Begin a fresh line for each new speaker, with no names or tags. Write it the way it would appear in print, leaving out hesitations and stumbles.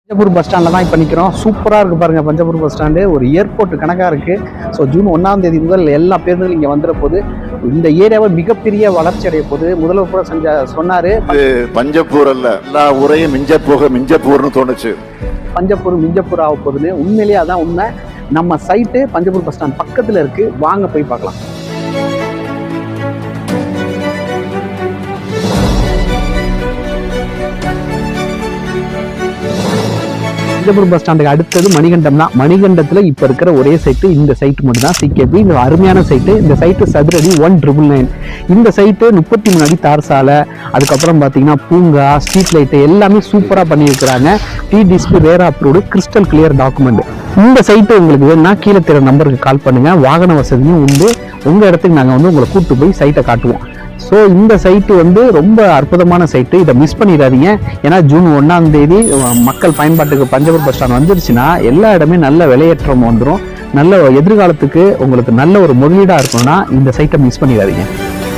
Panjappur bus ஸ்டாண்டில் தான் இப்போ நிற்கிறோம். சூப்பராக இருக்குது பாருங்கள். பஞ்சப்பூர் பஸ் ஸ்டாண்டு ஒரு ஏர்போர்ட் கணக்காக இருக்குது. ஸோ ஜூன் 1 முதல் எல்லா பேருந்துகளும் இங்கே வந்துட போகுது. இந்த ஏரியாவை மிகப்பெரிய வளர்ச்சி அடைய போகுது. முதல்வர் கூட சொன்னார்,
பஞ்சப்பூர் அல்ல எல்லா ஊரையும் மிஞ்சப்பூர்னு தோணுச்சு.
பஞ்சப்பூர் மிஞ்சப்பூர் ஆக போகுதுன்னு. உண்மையிலேயே அதான் உண்மை. நம்ம சைட்டு பஞ்சப்பூர் பஸ் ஸ்டாண்ட் பக்கத்தில் இருக்குது. வாங்க போய் பார்க்கலாம். பஞ்சப்பூர் பஸ் ஸ்டாண்டுக்கு அடுத்தது மணிகண்டம் தான். மணிகண்டத்தில் இப்போ இருக்கிற ஒரே சைட்டு இந்த சைட்டு மட்டும் தான், சிகேபி. இந்த அருமையான சைட்டு. இந்த சைட்டு சதுரடி 1999. இந்த சைட்டு 33 அடி தார் சாலை, அதுக்கப்புறம் பார்த்தீங்கன்னா பூங்கா, ஸ்ட்ரீட் லைட்டு எல்லாமே சூப்பராக பண்ணியிருக்கிறாங்க. DTCP RERA approved, crystal clear document. இந்த சைட்டு உங்களுக்கு வேணும்னா கீழே தெரிய நம்பருக்கு கால் பண்ணுங்க. வாகன வசதியும் உண்டு. உங்கள் இடத்துக்கு நாங்கள் உங்களை கூப்பிட்டு போய் சைட்டை காட்டுவோம். ஸோ இந்த சைட்டு ரொம்ப அற்புதமான சைட்டு. இதை மிஸ் பண்ணிடாதீங்க. ஏன்னா ஜூன் 1 மக்கள் பயன்பாட்டுக்கு பஞ்சப்பூர் பஸ் ஸ்டாண்ட் வந்துருச்சுன்னா எல்லா இடமே நல்ல விலையேற்றம் வந்துடும். நல்ல எதிர்காலத்துக்கு உங்களுக்கு நல்ல ஒரு முதலீடாக இருக்கணும்னா இந்த சைட்டை மிஸ் பண்ணிடாதீங்க.